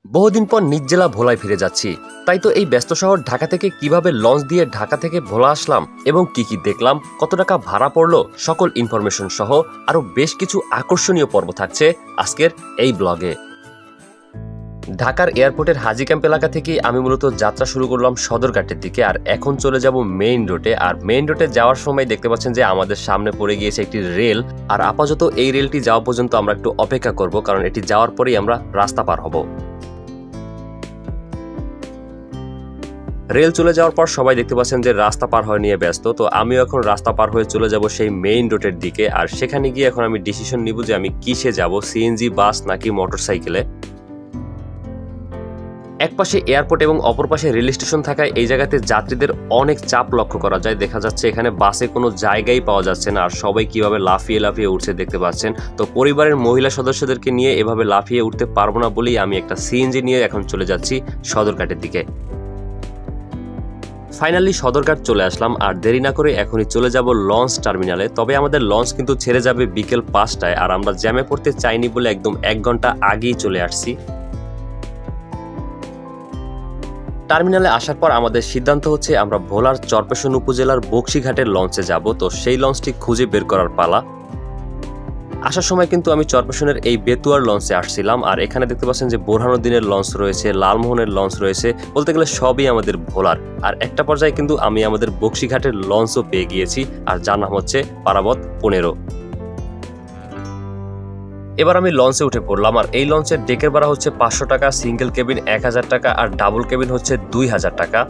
বহুদিন পর নিজ জেলা ভোলায় ফিরে যাচ্ছি। তাই তো এই ব্যস্ত শহর ঢাকা থেকে কিভাবে লঞ্চ দিয়ে ঢাকা থেকে ভোলা আসলাম এবং কি কি দেখলাম, কত টাকা ভাড়া পড়লো, সকল ইনফরমেশন সহ আরো বেশ কিছু আকর্ষণীয় পর্ব থাকছে আজকের এই ব্লগে। ঢাকার এয়ারপোর্টের হাজি ক্যাম্প এলাকা থেকে আমি মূলত যাত্রা শুরু করলাম সদরঘাটের দিকে, আর এখন চলে যাব মেইন রোডে। আর মেইন রোডে যাওয়ার সময় দেখতে পাচ্ছেন যে আমাদের সামনে পড়ে গিয়েছে একটি রেল, আর আপাতত এই রেলটি যাওয়া পর্যন্ত আমরা একটু অপেক্ষা করব, কারণ এটি যাওয়ার পরেই আমরা রাস্তা পার হব। রেল চলে যাওয়ার পর সবাই দেখতে পাচ্ছেন যে রাস্তা পার হয়ে নিয়ে ব্যস্ত, তো আমিও এখন রাস্তা পার হয়ে চলে যাব সেই মেইন রোডের দিকে। আর সেখানে গিয়ে এখন আমি ডিসিশন নিব যে আমি কিসে যাব, সিএনজি, বাস নাকি মোটরসাইকেলে। এক পাশে এয়ারপোর্ট এবং অপর পাশে রেল স্টেশন থাকায় এই জায়গাতে যাত্রীদের অনেক চাপ লক্ষ্য করা যায়। দেখা যাচ্ছে এখানে বাসে কোনো জায়গাই পাওয়া যাচ্ছে না, আর সবাই কিভাবে লাফিয়ে লাফিয়ে উঠছে দেখতে পাচ্ছেন। তো পরিবারের মহিলা সদস্যদেরকে নিয়ে এভাবে লাফিয়ে উঠতে পারবো না বলেই আমি একটা সিএনজি নিয়ে এখন চলে যাচ্ছি সদরঘাটের দিকে। ফাইনালি সদরঘাট চলে আসলাম, আর দেরি না করে এখনই চলে যাব লঞ্চ টার্মিনালে। তবে আমাদের লঞ্চ কিন্তু ছেড়ে যাবে বিকেল 5টায়, আর আমরা জ্যামে পড়তে চাইনি বলে একদম 1 ঘন্টা আগেই চলে আসছি। টার্মিনালে আসার পর আমাদের সিদ্ধান্ত হচ্ছে আমরা ভোলার চরপেশন উপজেলার বক্সিঘাটের লঞ্চে যাব। তো সেই লঞ্চটি খুঁজে বের করার পালা। আসার সময় কিন্তু আমি চরপেশনের এই বেতুয়ার লঞ্চে আসছিলাম, আর এখানে দেখতে পাচ্ছেন যে বোরহানুদ্দিনের লঞ্চ রয়েছে, লালমোহনের লঞ্চ রয়েছে, বলতে গেলে সবই আমাদের ভোলার। আর একটা পর্যায়ে কিন্তু আমি আমাদের বক্সিঘাটের লঞ্চও পেয়ে গিয়েছি, আর যার নাম হচ্ছে পারাবত 15। এবার আমি লঞ্চে উঠে পড়লাম, আর এই লঞ্চের ডেকের ভাড়া হচ্ছে 500 টাকা, সিঙ্গেল কেবিন 1000 টাকা, আর ডাবল কেবিন হচ্ছে 2000 টাকা।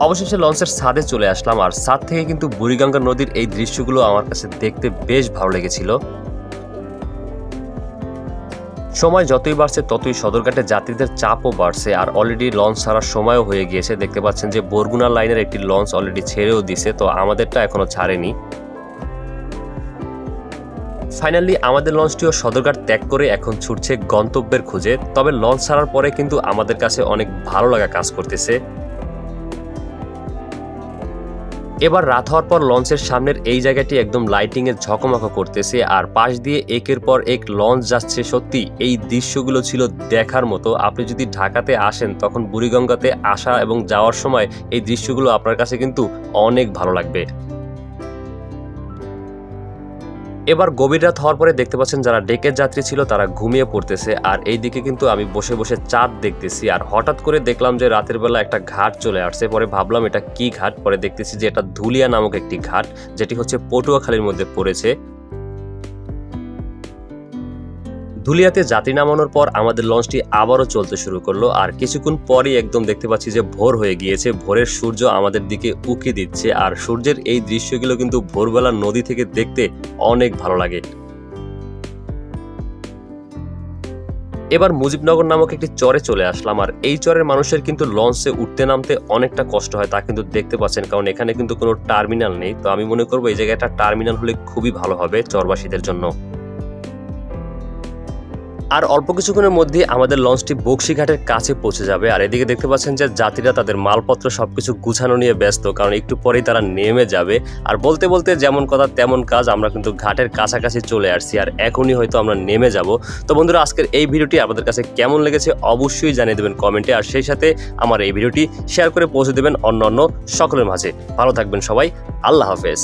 অবশেষে লঞ্চের ছাদে চলে আসলাম, আর ছাদ থেকে কিন্তু বুড়িগঙ্গা নদীর এই দৃশ্যগুলো আমার কাছে দেখতে বেশ ভালো লেগেছিল। সময় যতই বাড়ছে ততই সদরঘাটে যাত্রীদের চাপও বাড়ছে, আর অলরেডি লঞ্চ ছাড়ার সময়ও হয়ে গিয়েছে। দেখতে পাচ্ছেন যে বরগুনা লাইনের একটি লঞ্চ অলরেডি ছেড়েও দিছে, তো আমাদেরটা এখনো ছাড়েনি। ফাইনালি আমাদের লঞ্চটিও সদরঘাট ত্যাগ করে এখন ছুটছে গন্তব্যের খুঁজে। তবে লঞ্চ ছাড়ার পরে কিন্তু আমাদের কাছে অনেক ভালো লাগা কাজ করতেছে। এবার রাত হওয়ার পর লঞ্চের সামনের এই জায়গাটি একদম লাইটিং এ ঝকমক করতেছে, আর পাশ দিয়ে একের পর এক লঞ্চ যাচ্ছে। সত্যি এই দৃশ্যগুলো ছিল দেখার মতো। আপনি যদি ঢাকাতে আসেন তখন বুড়িগঙ্গাতে আসা এবং যাওয়ার সময় এই দৃশ্যগুলো আপনার কাছে কিন্তু অনেক ভালো লাগবে। এবার গভীর রাত হওয়ার পরে দেখতে পাচ্ছেন যারা ডেকের যাত্রী ছিল তারা ঘুমিয়ে পড়তেছে, আর এই দিকে কিন্তু আমি বসে বসে চাঁদ দেখতেছি। আর হঠাৎ করে দেখলাম যে রাতের বেলা একটা ঘাট চলে আসছে। পরে ভাবলাম এটা কি ঘাট, পরে দেখতেছি যে এটা ধুলিয়া নামক একটি ঘাট, যেটি হচ্ছে পটুয়াখালীর মধ্যে পড়েছে। ধুলিয়াতে যাত্রী নামানোর পর আমাদের লঞ্চটি আবারও চলতে শুরু করলো, আর কিছুক্ষণ পরই একদম দেখতে পাচ্ছি যে ভোর হয়ে গিয়েছে। ভোরের সূর্য আমাদের দিকে উকি দিচ্ছে, আর সূর্যের এই দৃশ্যগুলো কিন্তু ভোরবেলা নদী থেকে দেখতে অনেক ভালো লাগে। এবার মুজিবনগর নামক একটি চরে চলে আসলাম, আর এই চরের মানুষের কিন্তু লঞ্চে উঠতে নামতে অনেকটা কষ্ট হয়, তা কিন্তু দেখতে পাচ্ছেন, কারণ এখানে কিন্তু কোনো টার্মিনাল নেই। তো আমি মনে করবো এই জায়গায় একটা টার্মিনাল হলে খুবই ভালো হবে চরবাসীদের জন্য। আর অল্প কিছুক্ষণের মধ্যে আমাদের লঞ্চটি বক্সিঘাটের কাছে পৌঁছে যাবে। আর এদিকে দেখতে পাচ্ছেন যে যাত্রীরা তাদের মালপত্র সবকিছু গুছানো নিয়ে ব্যস্ত, কারণ একটু পরেই তারা নেমে যাবে। আর বলতে বলতে যেমন কথা তেমন কাজ, আমরা কিন্তু ঘাটের কাছাকাছি চলে আসছি, আর এখনই হয়তো আমরা নেমে যাব। তো বন্ধুরা, আজকের এই ভিডিওটি আপনাদের কাছে কেমন লেগেছে অবশ্যই জানিয়ে দেবেন কমেন্টে, আর সেই সাথে আমার এই ভিডিওটি শেয়ার করে পৌঁছে দেবেন অন্য সকলের মাঝে। ভালো থাকবেন সবাই, আল্লাহ হাফেজ।